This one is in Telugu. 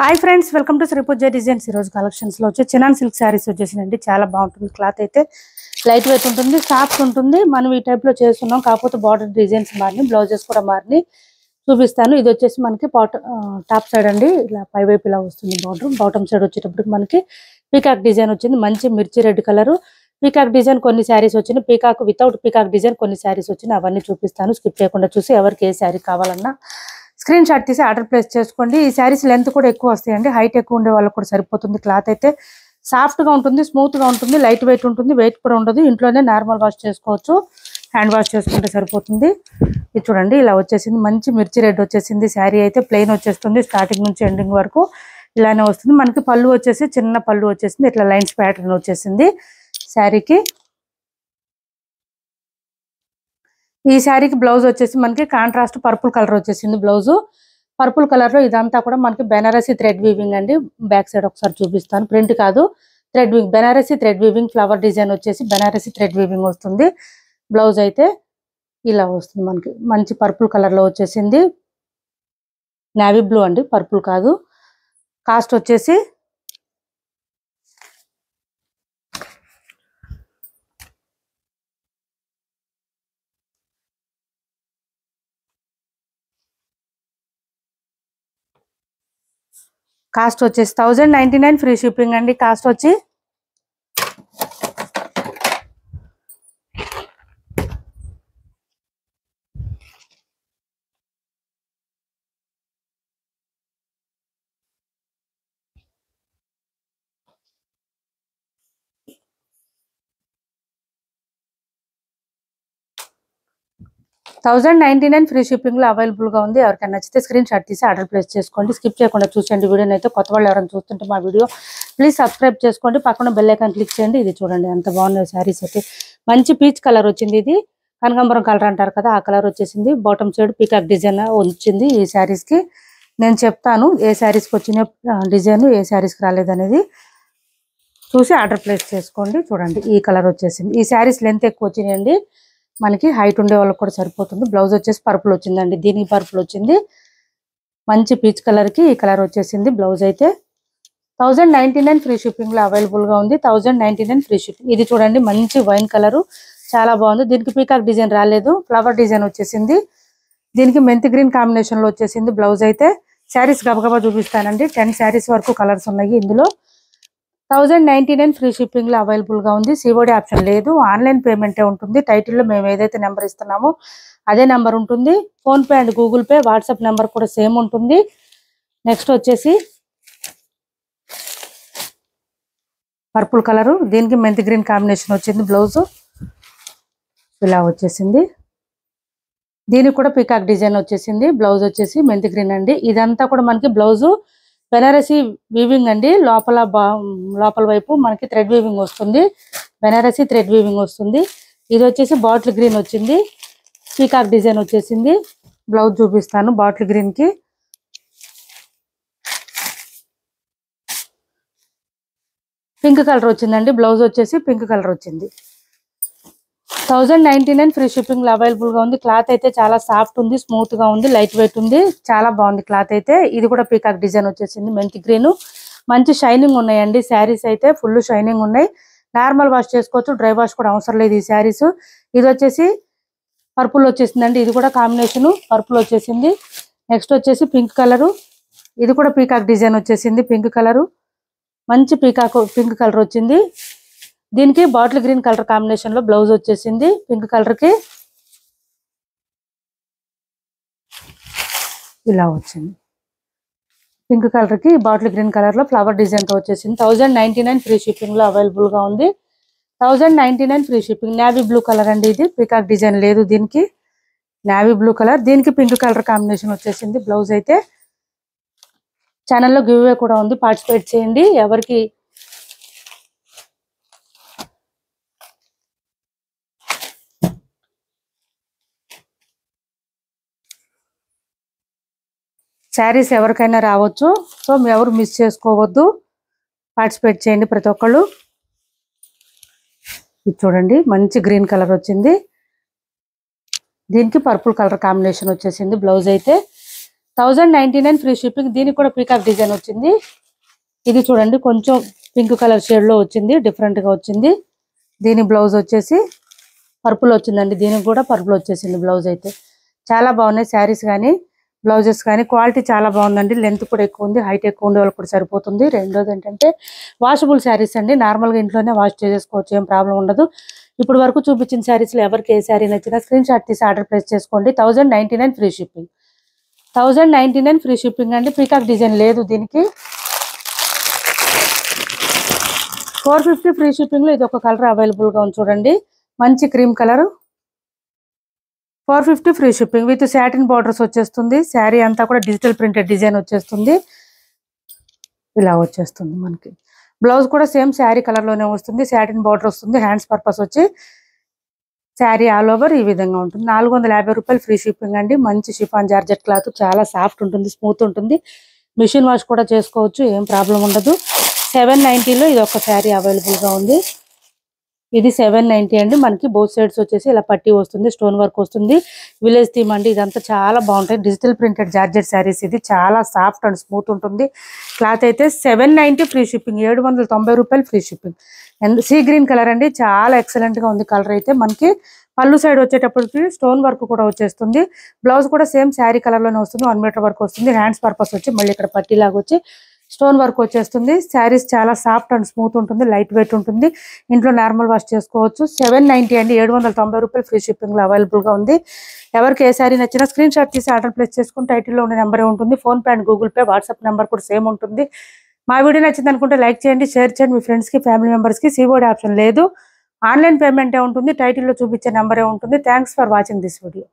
Hi friends, welcome to Sripuja designs. ఈరోజు కలెక్షన్స్లో వచ్చి చినాన్ సిల్క్ శారీస్ వచ్చేసినండి. చాలా బాగుంటుంది. క్లాత్ అయితే లైట్ వెయిట్ ఉంటుంది, సాఫ్ట్ ఉంటుంది. మనం ఈ టైప్లో చేస్తున్నాం, కాకపోతే బార్డర్ డిజైన్స్ మారిని, బ్లౌజెస్ కూడా మారిని చూపిస్తాను. ఇది వచ్చేసి మనకి టాప్ సైడ్ అండి, ఇలా పైవైపు ఇలా వస్తుంది బార్డర్. బాటమ్ సైడ్ వచ్చేటప్పటికి మనకి పీకాక్ డిజైన్ వచ్చింది, మంచి మిర్చి రెడ్ కలర్ పీకాక్ డిజైన్. కొన్ని శారీస్ వచ్చినాయి పీకాక్ వితౌట్ పీకాక్ డిజైన్, కొన్ని శారీస్ వచ్చినాయి. అవన్నీ చూపిస్తాను, స్కిప్ చేయకుండా చూసి ఎవరికి ఏ శారీ కావాలన్నా స్క్రీన్ షాట్ తీసి ఆర్డర్ ప్లేస్ చేసుకోండి. ఈ శారీస్ లెంత్ కూడా ఎక్కువ వస్తాయండి, హైట్ ఎక్కువ ఉండే వాళ్ళకి కూడా సరిపోతుంది. క్లాత్ అయితే సాఫ్ట్ గా ఉంటుంది, స్మూత్ గా ఉంటుంది, లైట్ వెయిట్ ఉంటుంది, వెయిట్ కూడా ఉండదు. ఇంట్లోనే నార్మల్ వాష్ చేసుకోవచ్చు, హ్యాండ్ వాష్ చేసుకుంటే సరిపోతుంది. ఇది చూడండి, ఇలా వచ్చేసింది, మంచి మిర్చి రెడ్ వచ్చేసింది. శారీ అయితే ప్లెయిన్ వచ్చేస్తుంది, స్టార్టింగ్ నుంచి ఎండింగ్ వరకు ఇలానే వస్తుంది. మనకి పళ్ళు వచ్చేసి చిన్న పళ్ళు వచ్చేసింది, ఇట్లా లైన్స్ ప్యాటర్న్ వచ్చేసింది శారీకి. ఈ శారీకి బ్లౌజ్ వచ్చేసి మనకి కాంట్రాస్ట్ పర్పుల్ కలర్ వచ్చేసింది. బ్లౌజ్ పర్పుల్ కలర్ లో ఇదంతా కూడా మనకి బెనారసీ థ్రెడ్ వీవింగ్ అండి. బ్యాక్ సైడ్ ఒకసారి చూపిస్తాను, ప్రింట్ కాదు thread weaving, Banarasi thread weaving. Flower design వచ్చేసి బెనారసీ థ్రెడ్ వీవింగ్ వస్తుంది. బ్లౌజ్ అయితే ఇలా వస్తుంది, మనకి మంచి పర్పుల్ కలర్ లో వచ్చేసింది. నేవీ బ్లూ అండి, పర్పుల్ కాదు. కాస్ట్ వచ్చేసి కాస్ట్ వచ్చేసి 1099 ఫ్రీ షిప్పింగ్ అండి. కాస్ట్ వచ్చి $1099 ఫ్రీ షిప్పింగ్ లో అవైలబుల్ గా ఉంది. ఎవరికైనా నచ్చితే స్క్రీన్ షాట్ తీసి ఆర్డర్ ప్లేస్ చేసుకోండి. స్కిప్ చేయకుండా చూసండి వీడియోని. అయితే కొత్త వాళ్ళు ఎవరైనా చూస్తుంటే మా వీడియో ప్లీజ్ సబ్స్క్రైబ్ చేసుకోండి, పక్కన బెల్ ఐకాన్ క్లిక్ చేయండి. ఇది చూడండి ఎంత బాగున్నాయి శారీస్ అయితే. మంచి పీచ్ కలర్ వచ్చింది, ఇది కనకాంబరం కలర్ అంటారు కదా, ఆ కలర్ వచ్చేసింది. బాటమ్ సైడ్ పీకాక్ డిజైన్ వచ్చింది ఈ శారీస్ కి. నేను చెప్తాను ఏ శారీస్కి వచ్చిన డిజైన్, ఏ శారీస్కి రాలేదనేది చూసి ఆర్డర్ ప్లేస్ చేసుకోండి. చూడండి ఈ కలర్ వచ్చేసింది. ఈ శారీస్ లెంత్ ఎక్కువ వచ్చినాయండి, మనకి హైట్ ఉండే వాళ్ళకి కూడా సరిపోతుంది. బ్లౌజ్ వచ్చేసి పర్పుల్ వచ్చిందండి, దీనికి పర్పుల్ వచ్చింది. మంచి పీచ్ కలర్ కి ఈ కలర్ వచ్చేసింది. బ్లౌజ్ అయితే 1099 ఫ్రీ షిప్పింగ్ లో అవైలబుల్ గా ఉంది. 1099 ఫ్రీ షిప్పింగ్. ఇది చూడండి మంచి వైన్ కలర్, చాలా బాగుంది. దీనికి పీకాక్ డిజైన్ రాలేదు, ఫ్లవర్ డిజైన్ వచ్చేసింది. దీనికి మెంతి గ్రీన్ కాంబినేషన్ లో వచ్చేసింది. బ్లౌజ్ అయితే శారీస్ గబగబా చూపిస్తానండి, 10 శారీస్ వరకు కలర్స్ ఉన్నాయి ఇందులో. 1099 ఫ్రీ షిప్పింగ్ లో అవైలబుల్ గా ఉంది. సిఓడి ఆప్షన్ లేదు, ఆన్లైన్ పేమెంటే ఉంటుంది. టైటిల్లో మేము ఏదైతే నెంబర్ ఇస్తున్నామో అదే నెంబర్ ఉంటుంది. Phone pay and Google pay, WhatsApp number కూడా సేమ్ ఉంటుంది. నెక్స్ట్ వచ్చేసి పర్పుల్ కలరు, దీనికి మెంతి గ్రీన్ కాంబినేషన్ వచ్చింది. బ్లౌజ్ ఇలా వచ్చేసింది, దీనికి కూడా పీకాక్ డిజైన్ వచ్చేసింది. బ్లౌజ్ వచ్చేసి మెంతి గ్రీన్ అండి. ఇదంతా కూడా మనకి బ్లౌజు బెనారసీ వీవింగ్ అండి. లోపల వైపు మనకి థ్రెడ్ వీవింగ్ వస్తుంది, బెనారసీ థ్రెడ్ వీవింగ్ వస్తుంది. ఇది వచ్చేసి బాటిల్ గ్రీన్ వచ్చింది, పీకాక్ డిజైన్ వచ్చేసింది. బ్లౌజ్ చూపిస్తాను. బాటిల్ గ్రీన్ కి పింక్ కలర్ వచ్చిందండి. బ్లౌజ్ వచ్చేసి పింక్ కలర్ వచ్చింది. 1099 ఫ్రీ షిప్పింగ్ లో అవైలబుల్ గా ఉంది. క్లాత్ అయితే చాలా సాఫ్ట్ ఉంది, స్మూత్ గా ఉంది, లైట్ వెయిట్ ఉంది, చాలా బాగుంది క్లాత్ అయితే. ఇది కూడా పీకాక్ డిజైన్ వచ్చేసింది, మెంతి గ్రీన్. మంచి షైనింగ్ ఉన్నాయండి శారీస్ అయితే, ఫుల్ షైనింగ్ ఉన్నాయి. నార్మల్ వాష్ చేసుకోవచ్చు, డ్రై వాష్ కూడా అవసరం లేదు ఈ శారీస్. ఇది వచ్చేసి పర్పుల్ వచ్చేసిందండి, ఇది కూడా కాంబినేషన్ పర్పుల్ వచ్చేసింది. నెక్స్ట్ వచ్చేసి పింక్ కలరు, ఇది కూడా పీకాక్ డిజైన్ వచ్చేసింది. పింక్ కలరు, మంచి పింక్ కలర్ వచ్చింది. దీనికి బాటిల్ గ్రీన్ కలర్ కాంబినేషన్ లో బ్లౌజ్ వచ్చేసింది. పింక్ కలర్ కి ఇలా వచ్చింది, పింక్ కలర్ కి బాటిల్ గ్రీన్ కలర్ లో ఫ్లవర్ డిజైన్ తో వచ్చేసింది. 1099 ఫ్రీ షిప్పింగ్ లో అవైలబుల్ గా ఉంది. 1099 free shipping. Navy blue colour అండి, ఇది పీకాక్ డిజైన్ లేదు దీనికి, నేవీ బ్లూ కలర్. దీనికి పింక్ కలర్ కాంబినేషన్ వచ్చేసింది. బ్లౌజ్ అయితే ఛానల్లో గివ్ అవే కూడా ఉంది, పార్టిసిపేట్ చేయండి. ఎవరికి శారీస్ ఎవరికైనా రావచ్చు, సో ఎవరు మిస్ చేసుకోవద్దు, పార్టిసిపేట్ చేయండి ప్రతి ఒక్కళ్ళు. ఇది చూడండి మంచి గ్రీన్ కలర్ వచ్చింది, దీనికి పర్పుల్ కలర్ కాంబినేషన్ వచ్చేసింది. బ్లౌజ్ అయితే 1099 ఫ్రీ షిప్పింగ్. దీనికి కూడా పీకాక్ డిజైన్ వచ్చింది. ఇది చూడండి కొంచెం పింక్ కలర్ షేడ్ లో వచ్చింది, డిఫరెంట్ గా వచ్చింది. దీని బ్లౌజ్ వచ్చేసి పర్పుల్ వచ్చిందండి. దీనికి కూడా పర్పుల్ వచ్చేసింది బ్లౌజ్. అయితే చాలా బాగున్నాయి శారీస్ కానీ బ్లౌజెస్ కానీ. క్వాలిటీ చాలా బాగుందండి. లెంత్ కూడా ఎక్కువ ఉంది, హైట్ ఎక్కువ ఉండే వాళ్ళకి కూడా సరిపోతుంది. రెండోది ఏంటంటే వాషబుల్ శారీస్ అండి. నార్మల్గా ఇంట్లోనే వాష్ చేసుకోవచ్చు, ఏం ప్రాబ్లం ఉండదు. ఇప్పుడు వరకు చూపించిన శారీస్లో ఎవరికి ఏ శారీ నచ్చినా స్క్రీన్ షాట్ తీసి ఆర్డర్ ప్లేస్ చేసుకోండి. 1099 ఫ్రీ షిప్పింగ్. 1099 ఫ్రీ షిప్పింగ్ అండి. పీకాక్ డిజైన్ లేదు దీనికి. 450 ఫ్రీ షిప్పింగ్ లో ఇది ఒక కలర్ అవైలబుల్ గా ఉంది చూడండి, మంచి cream colour. 450 free shipping with satin borders వచ్చేస్తుంది. శారీ అంతా కూడా డిజిటల్ ప్రింటెడ్ డిజైన్ వచ్చేస్తుంది. ఇలా వచ్చేస్తుంది మనకి. బ్లౌజ్ కూడా సేమ్ శారీ కలర్ లోనే వస్తుంది, సాటిన్ బార్డర్ వస్తుంది. హ్యాండ్స్ పర్పస్ వచ్చి శారీ ఆల్ ఓవర్ ఈ విధంగా ఉంటుంది. 450 రూపాయలు ఫ్రీ షిప్పింగ్ అండి. మంచి షిఫాన్ జార్జెట్ క్లాత్, చాలా సాఫ్ట్ ఉంటుంది, స్మూత్ ఉంటుంది. మిషన్ వాష్ కూడా చేసుకోవచ్చు, ఏం ప్రాబ్లం ఉండదు. 790లో ఇది ఒక శారీ అవైలబుల్ గా ఉంది. ఇది 790 అండి. మనకి బోత్ సైడ్స్ వచ్చేసి ఇలా పట్టీ వస్తుంది, స్టోన్ వర్క్ వస్తుంది. విలేజ్ థీమ్ అండి. ఇదంతా చాలా బాగుంటాయి. Digital printed georgette saris. ఇది చాలా సాఫ్ట్ అండ్ స్మూత్ ఉంటుంది. క్లాత్ అయితే 790 ఫ్రీ షిప్పింగ్. 790 రూపాయలు free shipping. Sea green colour అండి, చాలా ఎక్సలెంట్ గా ఉంది కలర్. అయితే మనకి పళ్ళు సైడ్ వచ్చేటప్పటికి స్టోన్ వర్క్ కూడా వచ్చేస్తుంది. బ్లౌజ్ కూడా సేమ్ శారీ కలర్ లోనే వస్తుంది, 1 మీటర్ వర్క్ వస్తుంది. హ్యాండ్స్ పర్పస్ వచ్చి మళ్ళీ ఇక్కడ పట్టీ లాగా వచ్చి స్టోన్ వర్క్ వచ్చేస్తుంది. శారీస్ చాలా సాఫ్ట్ అండ్ స్మూత్ ఉంటుంది, లైట్ వెయిట్ ఉంటుంది. ఇంట్లో నార్మల్ వాష్ చేసుకోవచ్చు. 790 అండి. 790 రూపాయలు ఫ్రీ షిప్పింగ్ లో అవైలబుల్ గా ఉంది. ఎవరికి ఏ శారీ నచ్చినా స్క్రీన్ షాట్ తీసి ఆర్డర్ ప్లేస్ చేసుకుని టైటిల్లో ఉన్న నెంబరే ఉంటుంది. Phone pay and Google pay, WhatsApp number కూడా సేమ్ ఉంటుంది. మా వీడియో నచ్చింది అనుకుంటే లైక్ చేయండి, షేర్ చేయండి. మీ ఫ్రెండ్స్ కి, ఫ్యామిలీ మెంబర్స్ కి సిఓడి ఆప్షన్ లేదు, ఆన్లైన్ పేమెంటే ఉంటుంది. టైటిల్లో చూపించే నెంబరే ఉంటుంది. Thanks for watching this video.